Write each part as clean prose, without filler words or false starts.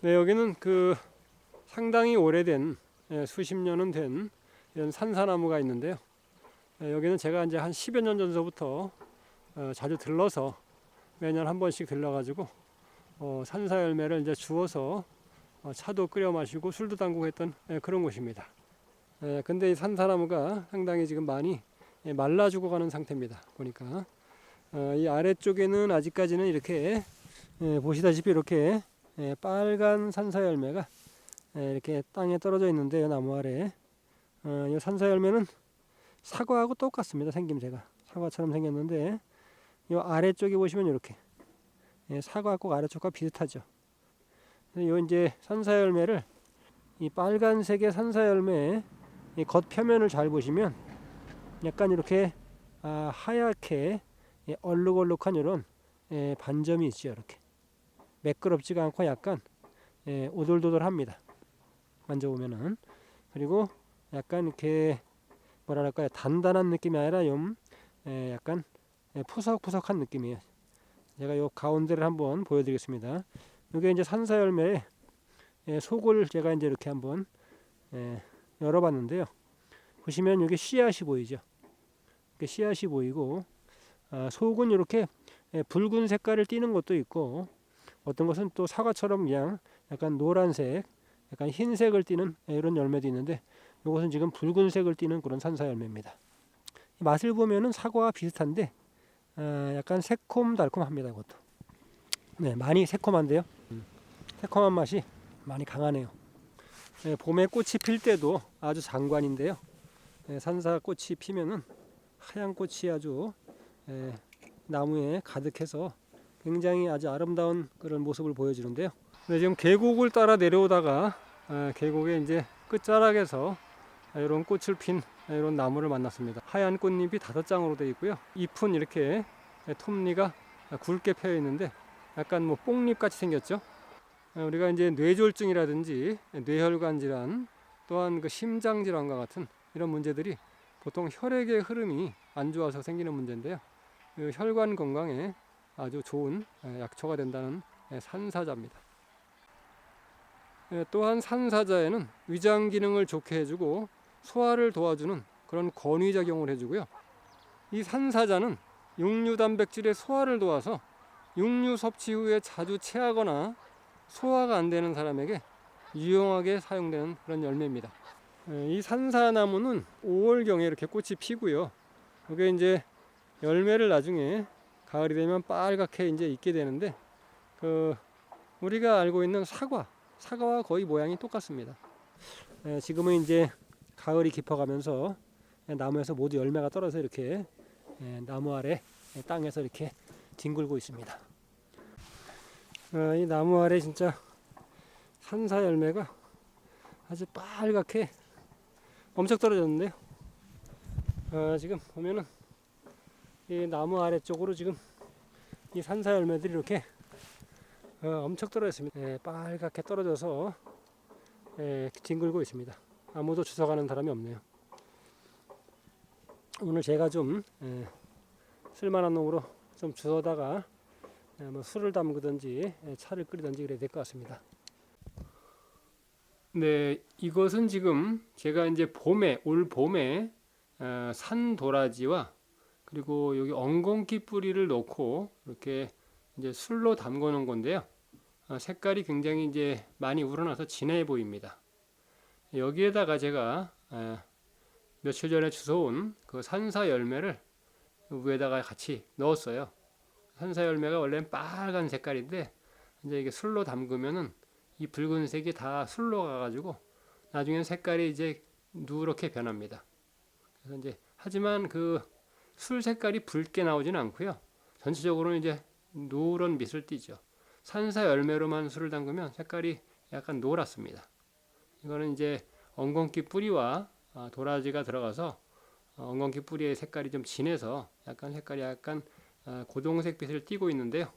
네, 여기는 그 상당히 오래된 수십 년은 된 이런 산사나무가 있는데요. 여기는 제가 이제 한 10여 년 전서부터 자주 들러서 매년 한 번씩 들러가지고 산사 열매를 이제 주워서 차도 끓여 마시고 술도 담그고 했던 그런 곳입니다. 근데 이 산사나무가 상당히 지금 많이 말라 죽어가는 상태입니다. 보니까 이 아래쪽에는 아직까지는 이렇게 보시다시피 이렇게 빨간 산사 열매가 이렇게 땅에 떨어져 있는데요. 나무 아래 이 산사 열매는 사과하고 똑같습니다. 생김새가 사과처럼 생겼는데 이 아래쪽에 보시면 이렇게 사과 꼭 아래쪽과 비슷하죠. 이 이제 산사 열매를 이 빨간색의 산사 열매의 이 겉표면을 잘 보시면 약간 이렇게 하얗게 얼룩얼룩한 이런 반점이 있죠. 이렇게 매끄럽지가 않고 약간 오돌도돌합니다. 만져보면은. 그리고 약간 이렇게 뭐랄까요, 단단한 느낌이 아니라 좀 약간 푸석푸석한 느낌이에요. 제가 요 가운데를 한번 보여드리겠습니다. 이게 이제 산사 열매의 속을 제가 이제 이렇게 한번 열어봤는데요. 보시면 여기 씨앗이 보이죠. 씨앗이 보이고 속은 이렇게 붉은 색깔을 띠는 것도 있고 어떤 것은 또 사과처럼 그냥 약간 노란색, 약간 흰색을 띠는 이런 열매도 있는데 이것은 지금 붉은색을 띠는 그런 산사 열매입니다. 맛을 보면은 사과와 비슷한데 약간 새콤달콤합니다. 이것도. 네, 많이 새콤한데요. 새콤한 맛이 많이 강하네요. 봄에 꽃이 필 때도 아주 장관인데요. 산사 꽃이 피면은 하얀 꽃이 아주 나무에 가득해서 굉장히 아주 아름다운 그런 모습을 보여주는데요. 네, 지금 계곡을 따라 내려오다가 계곡의 이제 끝자락에서 이런 꽃을 핀 이런 나무를 만났습니다. 하얀 꽃잎이 5장으로 되어 있고요. 잎은 이렇게 톱니가 굵게 펴 있는데 약간 뭐 뽕잎 같이 생겼죠. 우리가 이제 뇌졸중이라든지 뇌혈관 질환 또한 그 심장 질환과 같은 이런 문제들이 보통 혈액의 흐름이 안 좋아서 생기는 문제인데요. 그 혈관 건강에 아주 좋은 약초가 된다는 산사자입니다. 또한 산사자에는 위장 기능을 좋게 해주고 소화를 도와주는 그런 권위작용을 해주고요. 이 산사자는 육류 단백질의 소화를 도와서 육류 섭취 후에 자주 체하거나 소화가 안 되는 사람에게 유용하게 사용되는 그런 열매입니다. 이 산사나무는 5월경에 이렇게 꽃이 피고요. 이게 이제 열매를 나중에 가을이 되면 빨갛게 이제 익게 되는데 우리가 알고 있는 사과와 거의 모양이 똑같습니다. 지금은 이제 가을이 깊어가면서 나무에서 모두 열매가 떨어져 이렇게 나무 아래 땅에서 이렇게 뒹굴고 있습니다. 이 나무 아래 진짜 산사 열매가 아주 빨갛게 엄청 떨어졌는데요. 지금 보면은 이 나무 아래쪽으로 지금 이 산사 열매들이 이렇게 엄청 떨어졌습니다. 빨갛게 떨어져서 뒹굴고 있습니다. 아무도 주워가는 사람이 없네요. 오늘 제가 좀 쓸만한 놈으로 좀 주워다가 뭐 술을 담그든지 차를 끓이든지 그래야 될 것 같습니다. 네, 이것은 지금 제가 이제 올 봄에 산도라지와 그리고 여기 엉겅퀴 뿌리를 넣고 이렇게 이제 술로 담궈 놓은 건데요. 색깔이 굉장히 이제 많이 우러나서 진해 보입니다. 여기에다가 제가 며칠 전에 주워온 그 산사 열매를 위에다가 같이 넣었어요. 산사 열매가 원래는 빨간 색깔인데 이제 이게 술로 담그면은 이 붉은색이 다 술로 가가지고 나중엔 색깔이 이제 누렇게 변합니다. 그래서 이제 하지만 그 술 색깔이 붉게 나오지는 않고요. 전체적으로는 이제 누런 빛을 띠죠. 산사 열매로만 술을 담그면 색깔이 약간 노랗습니다. 이거는 이제 엉겅퀴 뿌리와 도라지가 들어가서 엉겅퀴 뿌리의 색깔이 좀 진해서 색깔이 약간 고동색 빛을 띠고 있는데요.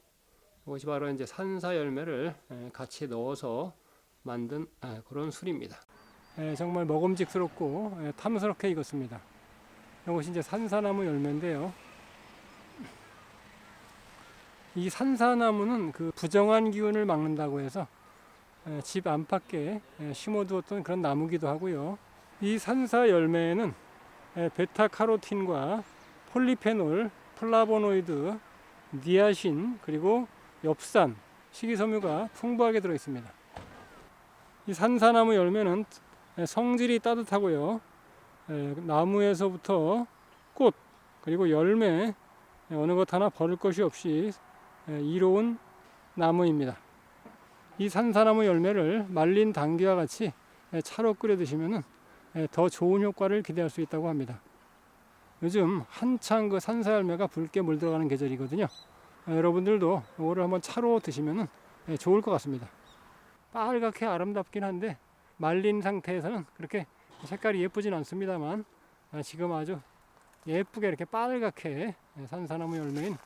이것이 바로 이제 산사 열매를 같이 넣어서 만든 그런 술입니다. 정말 먹음직스럽고 탐스럽게 익었습니다. 이것이 이제 산사나무 열매인데요. 이 산사나무는 그 부정한 기운을 막는다고 해서 집 안팎에 심어두었던 그런 나무기도 하고요. 이 산사 열매에는 베타카로틴과 폴리페놀, 플라보노이드, 니아신, 그리고 엽산, 식이섬유가 풍부하게 들어 있습니다. 이 산사나무 열매는 성질이 따뜻하고요. 나무에서부터 꽃, 그리고 열매, 어느 것 하나 버릴 것이 없이 이로운 나무입니다. 이 산사나무 열매를 말린 당귀와 같이 차로 끓여 드시면 더 좋은 효과를 기대할 수 있다고 합니다. 요즘 한창 그 산사 열매가 붉게 물들어가는 계절이거든요. 여러분들도 이거를 한번 차로 드시면 좋을 것 같습니다. 빨갛게 아름답긴 한데 말린 상태에서는 그렇게 색깔이 예쁘진 않습니다만 지금 아주 예쁘게 이렇게 빨갛게 산사나무 열매인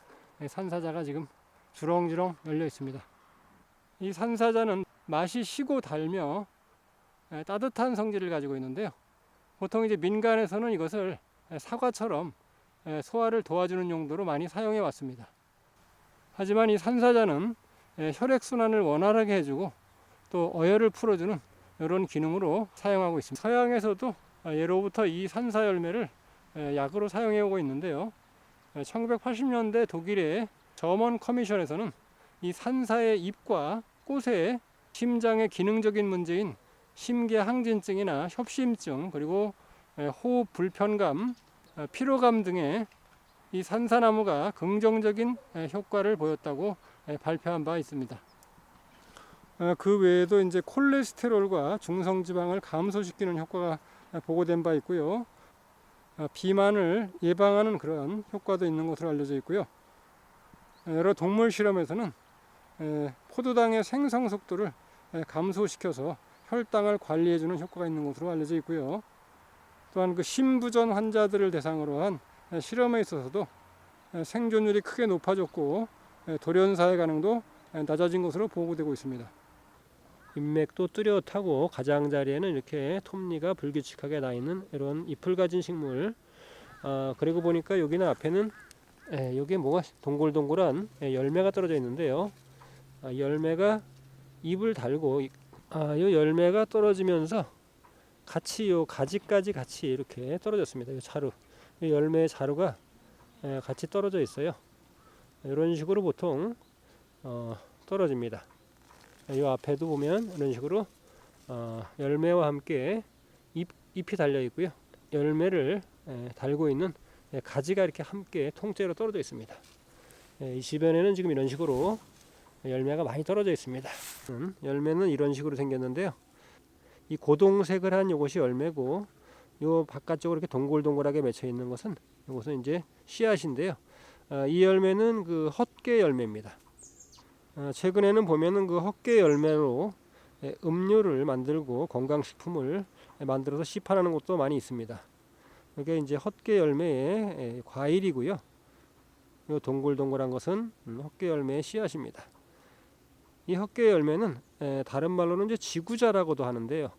산사자가 지금 주렁주렁 열려 있습니다. 이 산사자는 맛이 시고 달며 따뜻한 성질을 가지고 있는데요. 보통 이제 민간에서는 이것을 사과처럼 소화를 도와주는 용도로 많이 사용해 왔습니다. 하지만 이 산사자는 혈액순환을 원활하게 해주고 또 어혈을 풀어주는 이런 기능으로 사용하고 있습니다. 서양에서도 예로부터 이 산사 열매를 약으로 사용해 오고 있는데요. 1980년대 독일의 저먼 커미션에서는 이 산사의 잎과 꽃에 심장의 기능적인 문제인 심계항진증이나 협심증, 그리고 호흡 불편감, 피로감 등의 이 산사나무가 긍정적인 효과를 보였다고 발표한 바 있습니다. 그 외에도 이제 콜레스테롤과 중성지방을 감소시키는 효과가 보고된 바 있고요. 비만을 예방하는 그런 효과도 있는 것으로 알려져 있고요. 여러 동물 실험에서는 포도당의 생성 속도를 감소시켜서 혈당을 관리해주는 효과가 있는 것으로 알려져 있고요. 또한 그 심부전 환자들을 대상으로 한 실험에 있어서도 생존율이 크게 높아졌고 돌연사의 가능도 낮아진 것으로 보고되고 있습니다. 잎맥도 뚜렷하고 가장자리에는 이렇게 톱니가 불규칙하게 나 있는 이런 잎을 가진 식물. 그리고 보니까 여기는 앞에는 여기에 뭐가 동글동글한 열매가 떨어져 있는데요. 열매가 잎을 달고 이 열매가 떨어지면서 같이 요 가지까지 같이 이렇게 떨어졌습니다. 이 자루, 이 열매의 자루가 같이 떨어져 있어요. 이런 식으로 보통 떨어집니다. 이 앞에도 보면 이런 식으로 열매와 함께 잎이 달려 있고요. 열매를 달고 있는 가지가 이렇게 함께 통째로 떨어져 있습니다. 이 주변에는 지금 이런 식으로 열매가 많이 떨어져 있습니다. 열매는 이런 식으로 생겼는데요. 이 고동색을 한 이것이 열매고, 요 바깥쪽으로 이렇게 동글동글하게 맺혀 있는 것은 이것은 이제 씨앗인데요. 이 열매는 그 헛개 열매입니다. 최근에는 보면은 그 헛개 열매로 음료를 만들고 건강식품을 만들어서 시판하는 곳도 많이 있습니다. 이게 이제 헛개 열매의 과일이고요. 이 동글동글한 것은 헛개 열매의 씨앗입니다. 이 헛개 열매는 다른 말로는 이제 지구자라고도 하는데요.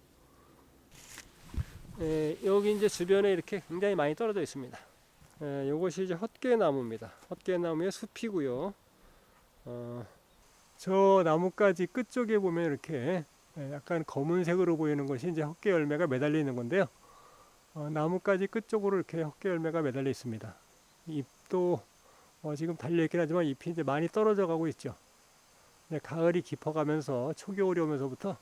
여기 이제 주변에 이렇게 굉장히 많이 떨어져 있습니다. 이것이 이제 헛개나무입니다. 헛개나무의 숲이고요. 저 나뭇가지 끝쪽에 보면 이렇게 약간 검은색으로 보이는 것이 이제 헛개 열매가 매달려 있는 건데요. 나뭇가지 끝쪽으로 이렇게 헛개 열매가 매달려 있습니다. 잎도 지금 달려 있긴 하지만 잎이 이제 많이 떨어져 가고 있죠. 가을이 깊어가면서 초겨울이 오면서부터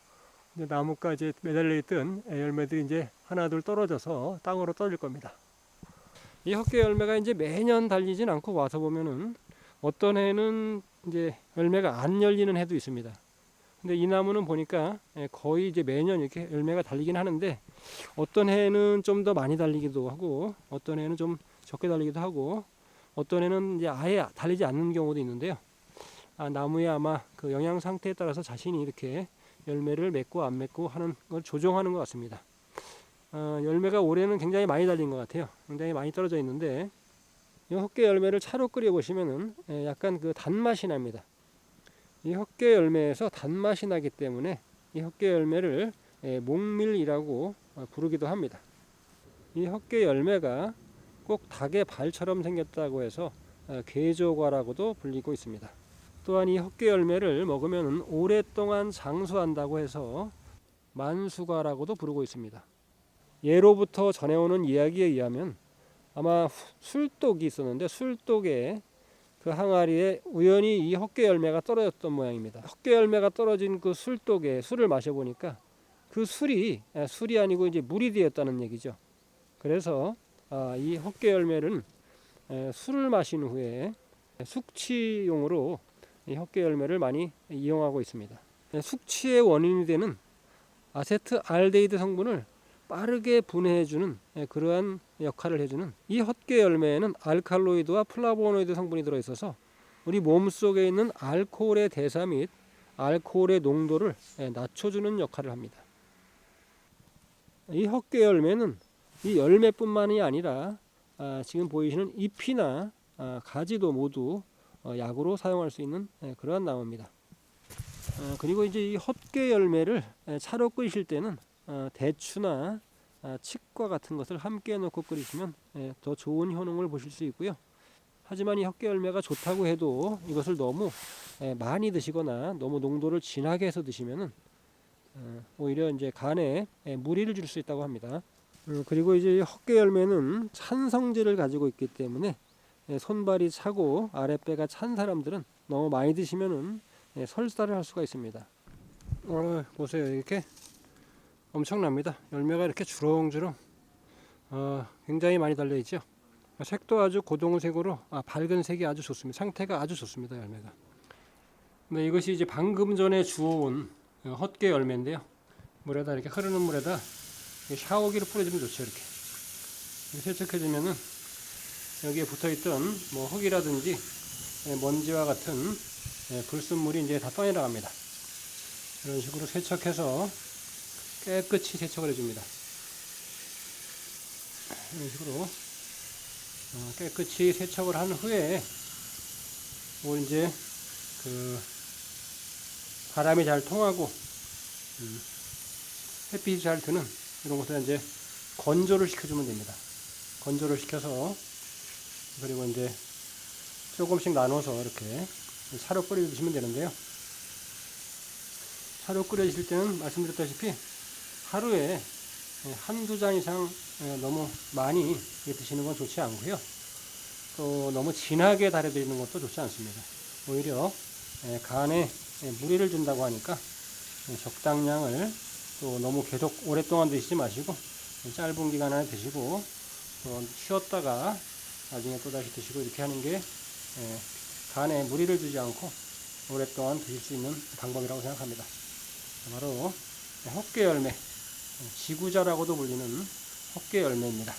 이제 나뭇가지에 매달려 있던 열매들이 이제 하나둘 떨어져서 땅으로 떨어질 겁니다. 이 헛개 열매가 이제 매년 달리진 않고 와서 보면은 어떤 해는 이제 열매가 안 열리는 해도 있습니다. 근데 이 나무는 보니까 거의 이제 매년 이렇게 열매가 달리긴 하는데, 어떤 해는 좀 더 많이 달리기도 하고 어떤 해는 좀 적게 달리기도 하고 어떤 해는 이제 아예 달리지 않는 경우도 있는데요. 나무의 아마 그 영양 상태에 따라서 자신이 이렇게 열매를 맺고 안 맺고 하는 걸 조정하는 것 같습니다. 열매가 올해는 굉장히 많이 달린 것 같아요. 굉장히 많이 떨어져 있는데, 이 헛개 열매를 차로 끓여 보시면은 약간 그 단맛이 납니다. 이 헛개 열매에서 단맛이 나기 때문에 이 헛개 열매를 목밀이라고 부르기도 합니다. 이 헛개 열매가 꼭 닭의 발처럼 생겼다고 해서 개조과라고도 불리고 있습니다. 또한 이 헛개 열매를 먹으면 오랫동안 장수한다고 해서 만수가라고도 부르고 있습니다. 예로부터 전해오는 이야기에 의하면 아마 술독이 있었는데 술독에 그 항아리에 우연히 이 헛개 열매가 떨어졌던 모양입니다. 헛개 열매가 떨어진 그 술독에 술을 마셔보니까 그 술이 아니고 이제 물이 되었다는 얘기죠. 그래서 이 헛개 열매는 술을 마신 후에 숙취용으로 이 헛개 열매를 많이 이용하고 있습니다. 숙취의 원인이 되는 아세트알데히드 성분을 빠르게 분해해주는 그러한 역할을 해주는 이 헛개 열매에는 알칼로이드와 플라보노이드 성분이 들어있어서 우리 몸속에 있는 알코올의 대사 및 알코올의 농도를 낮춰주는 역할을 합니다. 이 헛개 열매는 이 열매뿐만이 아니라 지금 보이시는 잎이나 가지도 모두 약으로 사용할 수 있는 그러한 나무입니다. 그리고 이제 이 헛개 열매를 차로 끓이실 때는 대추나 칡과 같은 것을 함께 넣고 끓이시면 더 좋은 효능을 보실 수 있고요. 하지만 이 헛개 열매가 좋다고 해도 이것을 너무 많이 드시거나 너무 농도를 진하게 해서 드시면은 오히려 이제 간에 무리를 줄 수 있다고 합니다. 그리고 이제 헛개 열매는 찬 성질을 가지고 있기 때문에 손발이 차고 아랫배가 찬 사람들은 너무 많이 드시면은 설사를 할 수가 있습니다. 보세요, 이렇게 엄청납니다. 열매가 이렇게 주렁주렁 굉장히 많이 달려 있죠. 색도 아주 고동색으로 밝은 색이 아주 좋습니다. 상태가 아주 좋습니다, 열매가. 네, 이것이 이제 방금 전에 주워온 헛개 열매인데요. 물에다 이렇게 흐르는 물에다 샤워기를 뿌려주면 좋죠. 이렇게 세척해주면은 여기에 붙어있던 뭐 흙이라든지 먼지와 같은 불순물이 이제 다 떠내려갑니다. 이런 식으로 세척해서 깨끗이 세척을 해줍니다. 이런 식으로 깨끗이 세척을 한 후에 이제 그 바람이 잘 통하고 햇빛이 잘 드는 이런 곳에 이제 건조를 시켜주면 됩니다. 건조를 시켜서 그리고 이제 조금씩 나눠서 이렇게 차로 끓여 주시면 되는데요. 차로 끓여주실 때는 말씀드렸다시피 하루에 한두 잔 이상 너무 많이 드시는 건 좋지 않고요. 또 너무 진하게 달여드리는 것도 좋지 않습니다. 오히려 간에 무리를 준다고 하니까 적당량을 또 너무 계속 오랫동안 드시지 마시고 짧은 기간 안에 드시고 또 쉬었다가 나중에 또 다시 드시고 이렇게 하는 게 간에 무리를 주지 않고 오랫동안 드실 수 있는 방법이라고 생각합니다. 바로 헛개 열매, 지구자라고도 불리는 헛개 열매입니다.